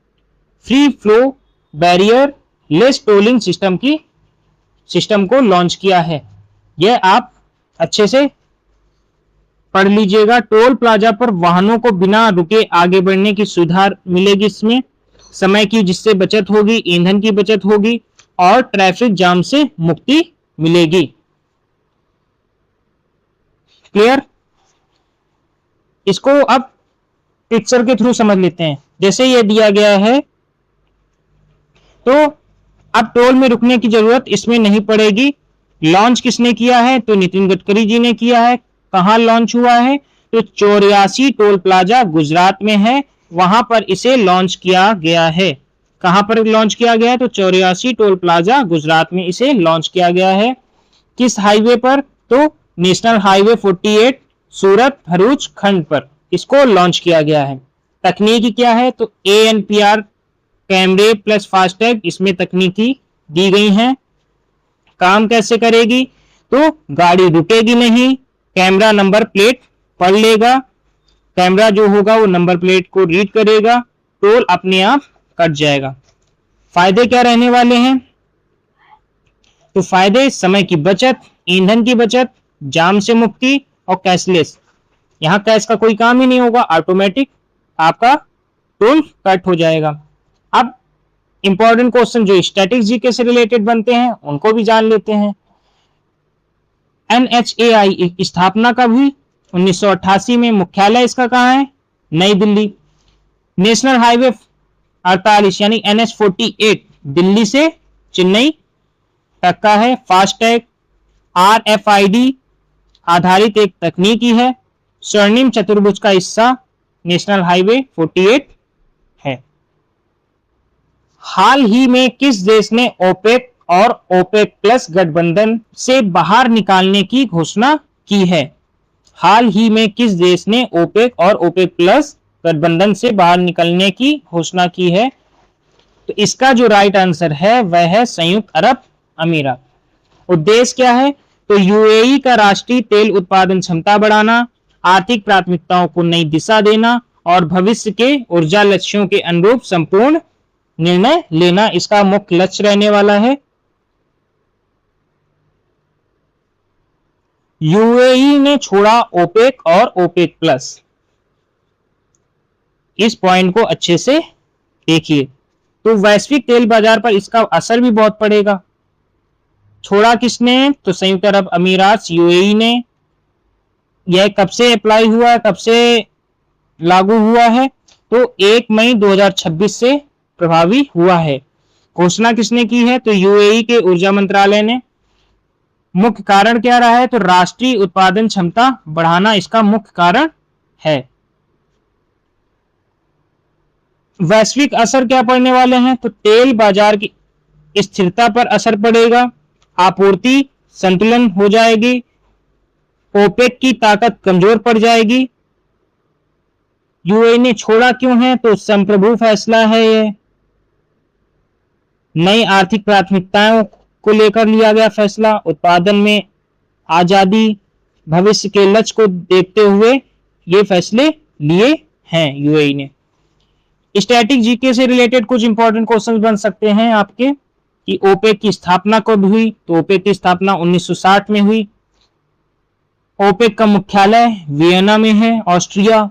free flow barrier less tolling system को लॉन्च किया है। यह आप अच्छे से पढ़ लीजिएगा। टोल प्लाजा पर वाहनों को बिना रुके आगे बढ़ने की सुविधा मिलेगी। इसमें समय की जिससे बचत होगी, ईंधन की बचत होगी और ट्रैफिक जाम से मुक्ति मिलेगी। क्लियर? इसको अब पिक्चर के थ्रू समझ लेते हैं। जैसे ये दिया गया है, तो अब टोल में रुकने की जरूरत इसमें नहीं पड़ेगी। लॉन्च किसने किया है? तो नितिन गडकरी जी ने किया है। कहाँ लॉन्च हुआ है? तो 84 टोल प्लाजा गुजरात में है, वहां पर इसे लॉन्च किया गया है। कहां पर लॉन्च किया गया है? तो 84 टोल प्लाजा गुजरात में इसे लॉन्च किया गया है। किस हाईवे पर? तो नेशनल हाईवे 48 सूरत भरूच खंड पर इसको लॉन्च किया गया है। तकनीकी क्या है? तो ANPR कैमरे प्लस फास्टैग इसमें तकनीकी दी गई है। काम कैसे करेगी? तो गाड़ी रुकेगी नहीं, कैमरा नंबर प्लेट पढ़ लेगा, कैमरा जो होगा वो नंबर प्लेट को रीड करेगा, टोल अपने आप कट जाएगा। फायदे क्या रहने वाले हैं? तो फायदे समय की बचत, ईंधन की बचत, जाम से मुक्ति और कैशलेस। यहां कैश का कोई काम ही नहीं होगा, ऑटोमेटिक आपका टोल कट हो जाएगा। अब इंपॉर्टेंट क्वेश्चन जो स्टैटिक जीके से रिलेटेड बनते हैं उनको भी जान लेते हैं। NHAI स्थापना कब हुई? 1988 में। मुख्यालय इसका कहाँ है? नई दिल्ली। नेशनल हाईवे 48 यानी NH48 दिल्ली से चेन्नई तक का है। फास्टैग RFID आधारित एक तकनीकी है। स्वर्णिम चतुर्भुज का हिस्सा नेशनल हाईवे 48 है। हाल ही में किस देश ने ओपेक और ओपेक प्लस गठबंधन से बाहर निकालने की घोषणा की है? हाल ही में किस देश ने ओपेक और ओपेक प्लस गठबंधन से बाहर निकलने की घोषणा की है? तो इसका जो राइट आंसर है वह है संयुक्त अरब अमीरात। उद्देश्य क्या है? तो UAE का राष्ट्रीय तेल उत्पादन क्षमता बढ़ाना, आर्थिक प्राथमिकताओं को नई दिशा देना और भविष्य के ऊर्जा लक्ष्यों के अनुरूप संपूर्ण निर्णय लेना इसका मुख्य लक्ष्य रहने वाला है। UAE ने छोड़ा ओपेक और ओपेक प्लस। इस पॉइंट को अच्छे से देखिए। तो वैश्विक तेल बाजार पर इसका असर भी बहुत पड़ेगा। छोड़ा किसने? तो संयुक्त अरब अमीरात UAE ने। यह कब से अप्लाई हुआ है, कब से लागू हुआ है? तो 1 मई 2026 से प्रभावी हुआ है। घोषणा किसने की है? तो UAE के ऊर्जा मंत्रालय ने। मुख्य कारण क्या रहा है? तो राष्ट्रीय उत्पादन क्षमता बढ़ाना इसका मुख्य कारण है। वैश्विक असर क्या पड़ने वाले हैं? तो तेल बाजार की स्थिरता पर असर पड़ेगा, आपूर्ति संतुलन हो जाएगी, ओपेक की ताकत कमजोर पड़ जाएगी। UAE ने छोड़ा क्यों है? तो संप्रभु फैसला है ये, नई आर्थिक प्राथमिकताओं को लेकर लिया गया फैसला, उत्पादन में आजादी, भविष्य के लक्ष्य को देखते हुए ये फैसले लिए हैं UAE ने। स्टैटिक जीके से रिलेटेड कुछ इंपॉर्टेंट क्वेश्चंस बन सकते हैं आपके कि ओपेक की स्थापना कब हुई? तो ओपेक की स्थापना 1960 में हुई। ओपेक का मुख्यालय वियना में है, ऑस्ट्रिया।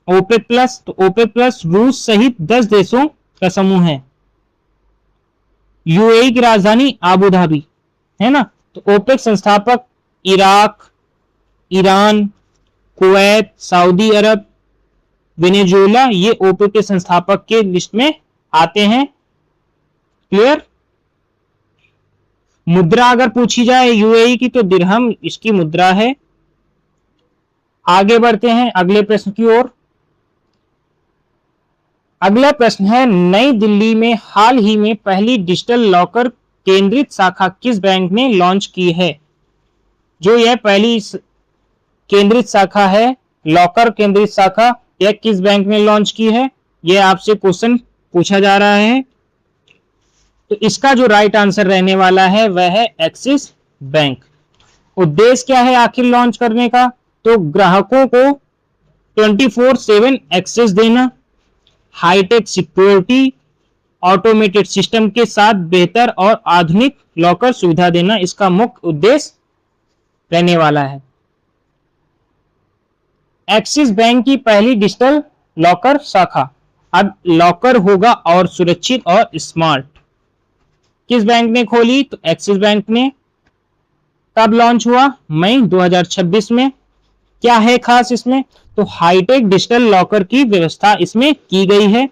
ओपेक प्लस, तो ओपेक प्लस रूस सहित 10 देशों का समूह है। UAE की राजधानी आबू धाबी है ना। तो ओपेक संस्थापक इराक, ईरान, कुवैत, सऊदी अरब, वेनेजुएला ये ओपेक के संस्थापक के लिस्ट में आते हैं। क्लियर? मुद्रा अगर पूछी जाए UAE की तो दिरहम इसकी मुद्रा है। आगे बढ़ते हैं अगले प्रश्न की ओर। अगला प्रश्न है, नई दिल्ली में हाल ही में पहली डिजिटल लॉकर केंद्रित शाखा किस बैंक ने लॉन्च की है? जो यह पहली केंद्रित शाखा है, लॉकर केंद्रित शाखा, यह किस बैंक ने लॉन्च की है? यह आपसे क्वेश्चन पूछा जा रहा है। तो इसका जो राइट आंसर रहने वाला है वह है एक्सिस बैंक। उद्देश्य क्या है आखिर लॉन्च करने का? तो ग्राहकों को 24/7 एक्सेस देना, हाईटेक सिक्योरिटी, ऑटोमेटेड सिस्टम के साथ बेहतर और आधुनिक लॉकर सुविधा देना इसका मुख्य उद्देश्य रहने वाला है। एक्सिस बैंक की पहली डिजिटल लॉकर शाखा। अब लॉकर होगा और सुरक्षित और स्मार्ट। किस बैंक ने खोली? तो एक्सिस बैंक ने। कब लॉन्च हुआ? मई 2026 में। क्या है खास इसमें? तो हाईटेक डिजिटल लॉकर की व्यवस्था इसमें की गई है।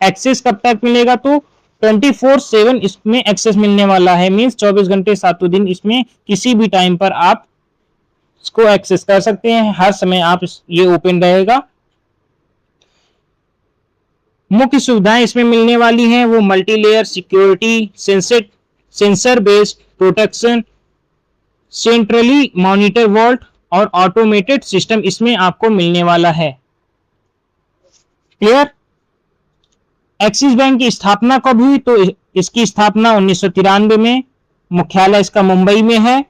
एक्सेस कब तक मिलेगा? तो 24/7 इसमें एक्सेस मिलने वाला है। मींस 24 घंटे 7 दिन इसमें किसी भी टाइम पर आप इसको एक्सेस कर सकते हैं, हर समय आप ये ओपन रहेगा। मुख्य सुविधाएं इसमें मिलने वाली हैं वो multi layer security, sensor based protection, centrally monitor vault और ऑटोमेटेड सिस्टम इसमें आपको मिलने वाला है। क्लियर। एक्सिस बैंक की स्थापना कब हुई? तो इसकी स्थापना 1993 में, मुख्यालय इसका मुंबई में है।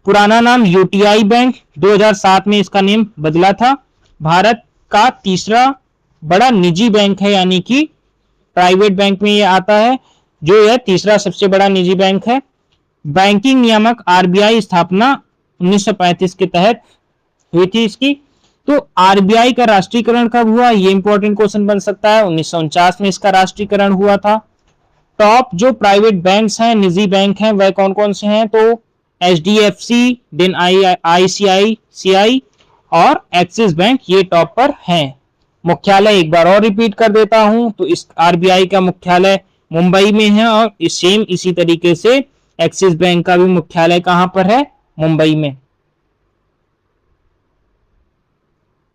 पुराना नाम यूटीआई बैंक, 2007 में इसका नेम बदला था। भारत का तीसरा बड़ा निजी बैंक है, यानी कि प्राइवेट बैंक में ये आता है, जो यह तीसरा सबसे बड़ा निजी बैंक है। बैंकिंग नियामक आरबीआई स्थापना 1935 के तहत हुई थी इसकी। तो आरबीआई का राष्ट्रीयकरण कब हुआ? ये इंपॉर्टेंट क्वेश्चन बन सकता है। 1949 में इसका राष्ट्रीयकरण हुआ था। टॉप जो प्राइवेट बैंक्स हैं, निजी बैंक हैं, वह कौन कौन से हैं? तो एचडीएफसी, देन आईसीआईसीआई और एक्सिस बैंक, ये टॉप पर हैं। मुख्यालय एक बार और रिपीट कर देता हूं, तो इस आरबीआई का मुख्यालय मुंबई में है और सेम इसी तरीके से एक्सिस बैंक का भी मुख्यालय कहां पर है? मुंबई में।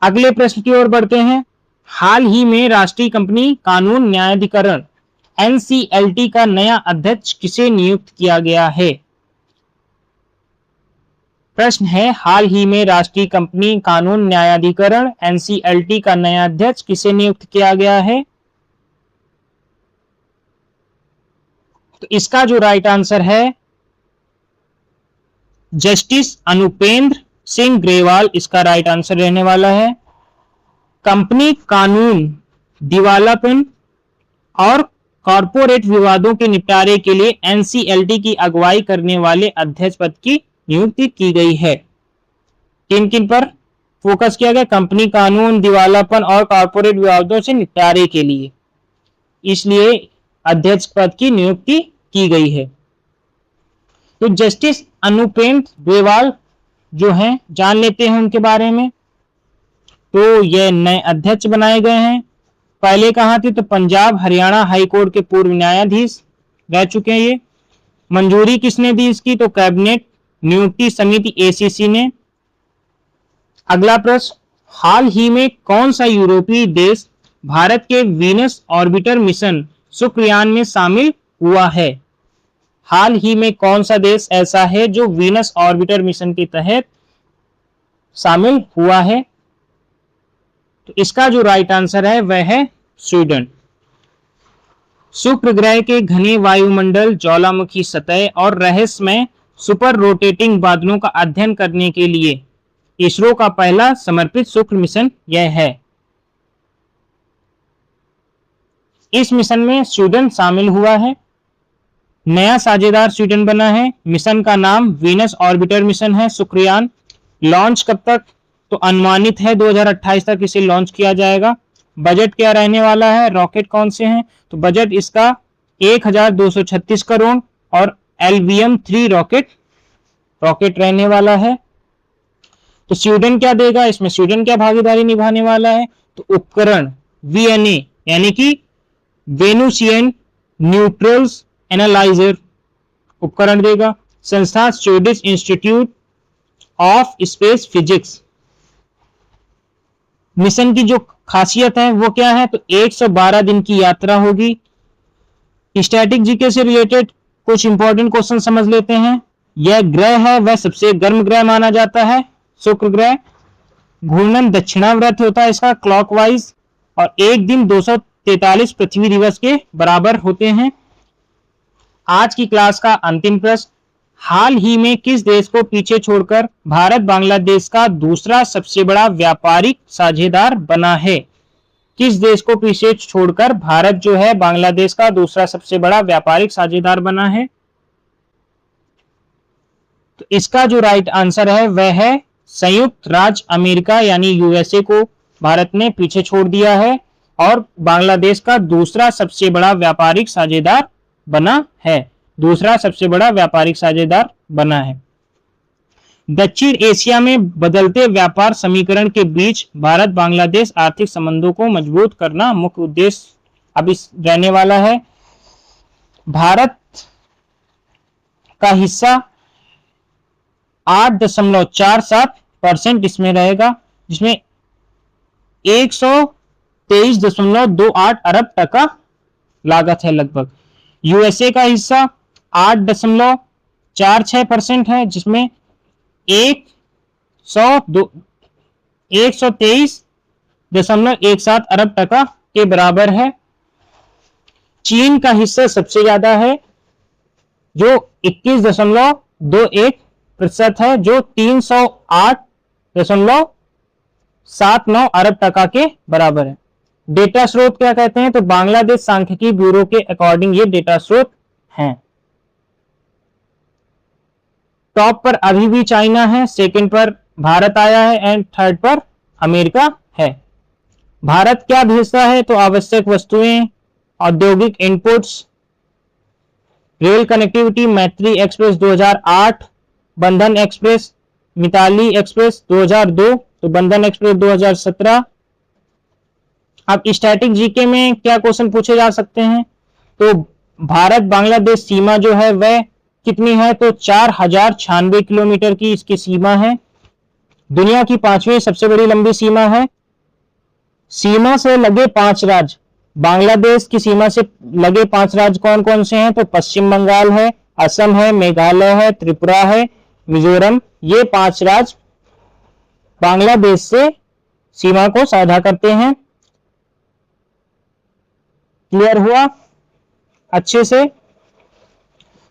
अगले प्रश्न की ओर बढ़ते हैं। हाल ही में राष्ट्रीय कंपनी कानून न्यायाधिकरण एनसीएलटी का नया अध्यक्ष किसे नियुक्त किया गया है? प्रश्न है, हाल ही में राष्ट्रीय कंपनी कानून न्यायाधिकरण एनसीएलटी का नया अध्यक्ष किसे नियुक्त किया गया है? तो इसका जो राइट आंसर है जस्टिस अनुपेंद्र सिंह ग्रेवाल, इसका राइट आंसर रहने वाला है। कंपनी कानून, दिवालापन और कॉरपोरेट विवादों के निपटारे के लिए एनसीएलटी की अगुवाई करने वाले अध्यक्ष पद की नियुक्ति की गई है। किन किन पर फोकस किया गया? कंपनी कानून, दिवालापन और कॉरपोरेट विवादों से निपटारे के लिए, इसलिए अध्यक्ष पद की नियुक्ति की गई है। तो जस्टिस अनुपेंद्र ग्रेवाल जो हैं, जान लेते हैं उनके बारे में। तो ये नए अध्यक्ष बनाए गए हैं। पहले कहां थे? तो पंजाब हरियाणा हाई कोर्ट के पूर्व न्यायाधीश रह चुके हैं ये। मंजूरी किसने दी इसकी? तो कैबिनेट नियुक्ति समिति एसीसी ने। अगला प्रश्न, हाल ही में कौन सा यूरोपीय देश भारत के वीनस ऑर्बिटर मिशन शुक्रयान में शामिल हुआ है? हाल ही में कौन सा देश ऐसा है जो वीनस ऑर्बिटर मिशन के तहत शामिल हुआ है? तो इसका जो राइट आंसर है वह है स्वीडन। शुक्र ग्रह के घने वायुमंडल, ज्वालामुखी सतह और रहस्यमय सुपर रोटेटिंग बादलों का अध्ययन करने के लिए इसरो का पहला समर्पित शुक्र मिशन यह है। इस मिशन में स्वीडन शामिल हुआ है। नया साझेदार स्वीडन बना है। मिशन का नाम वीनस ऑर्बिटर मिशन है, शुक्रयान। लॉन्च कब तक? तो अनुमानित है 2028 तक इसे लॉन्च किया जाएगा। बजट क्या रहने वाला है? रॉकेट कौन से हैं? तो बजट इसका 1236 करोड़ और LVM-3 रॉकेट रहने वाला है। तो स्वीडन क्या देगा इसमें? स्वीडन क्या भागीदारी निभाने वाला है? तो उपकरण VNA यानी कि वेनुसियन न्यूट्रल्स एनालाइजर उपकरण देगा। संस्था Swedish institute of space physics. Mission की जो खासियत है वो क्या है? तो 112 दिन की यात्रा होगी। स्टैटिक जीके से रिलेटेड कुछ इंपॉर्टेंट क्वेश्चन समझ लेते हैं। यह ग्रह है वह सबसे गर्म ग्रह माना जाता है, शुक्र ग्रह। घूर्णन दक्षिणावर्त होता है इसका क्लॉकवाइज, और एक दिन 243 पृथ्वी दिवस के बराबर होते हैं। आज की क्लास का अंतिम प्रश्न, हाल ही में किस देश को पीछे छोड़कर भारत बांग्लादेश का दूसरा सबसे बड़ा व्यापारिक साझेदार बना है? किस देश को पीछे छोड़कर भारत जो है बांग्लादेश का दूसरा सबसे बड़ा व्यापारिक साझेदार बना है? तो इसका जो राइट आंसर है वह है संयुक्त राज्य अमेरिका, यानी यूएसए को भारत ने पीछे छोड़ दिया है और बांग्लादेश का दूसरा सबसे बड़ा व्यापारिक साझेदार बना है। दूसरा सबसे बड़ा व्यापारिक साझेदार बना है। दक्षिण एशिया में बदलते व्यापार समीकरण के बीच भारत बांग्लादेश आर्थिक संबंधों को मजबूत करना मुख्य उद्देश्य अब इस रहने वाला है। भारत का हिस्सा 8.47% इसमें रहेगा, जिसमें 123.28 अरब टका लागत है लगभग। यूएसए का हिस्सा 8.46% है, जिसमें 123.17 अरब टका के बराबर है। चीन का हिस्सा सबसे ज्यादा है, जो 21.21% है, जो 308.79 अरब टका के बराबर है। डेटा स्रोत क्या कहते हैं, तो बांग्लादेश सांख्यिकी ब्यूरो के अकॉर्डिंग ये डेटा स्रोत हैं। टॉप पर अभी भी चाइना है, सेकंड पर भारत आया है एंड थर्ड पर अमेरिका है। भारत क्या भेजता है, तो आवश्यक वस्तुएं, औद्योगिक इनपुट्स, रेल कनेक्टिविटी, मैत्री एक्सप्रेस 2008, बंधन एक्सप्रेस, मिताली एक्सप्रेस 2002, तो बंधन एक्सप्रेस 2017। अब स्टैटिक जीके में क्या क्वेश्चन पूछे जा सकते हैं, तो भारत बांग्लादेश सीमा जो है वह कितनी है, तो 4096 किलोमीटर की इसकी सीमा है। दुनिया की 5वीं सबसे बड़ी लंबी सीमा है। सीमा से लगे 5 राज्य, बांग्लादेश की सीमा से लगे 5 राज्य कौन कौन से हैं, तो पश्चिम बंगाल है, असम है, मेघालय है, त्रिपुरा है, मिजोरम। ये 5 राज्य बांग्लादेश से सीमा को साझा करते हैं। क्लियर हुआ अच्छे से?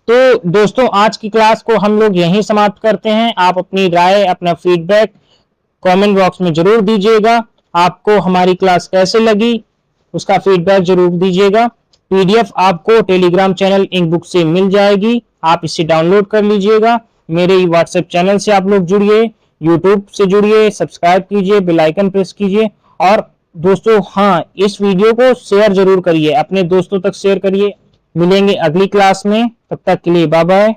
तो दोस्तों आज की क्लास को हम लोग यहीं समाप्त करते हैं। आप अपनी राय, अपना फीडबैक कमेंट बॉक्स में जरूर दीजिएगा। आपको हमारी क्लास कैसे लगी उसका फीडबैक जरूर दीजिएगा। पीडीएफ आपको टेलीग्राम चैनल इंक बुक से मिल जाएगी, आप इसे डाउनलोड कर लीजिएगा। मेरे व्हाट्सएप चैनल से आप लोग जुड़िए, यूट्यूब से जुड़िए, सब्सक्राइब कीजिए, बेल आइकन प्रेस कीजिए। और दोस्तों हाँ, इस वीडियो को शेयर जरूर करिए, अपने दोस्तों तक शेयर करिए। मिलेंगे अगली क्लास में, तब तक के लिए बाय बाय।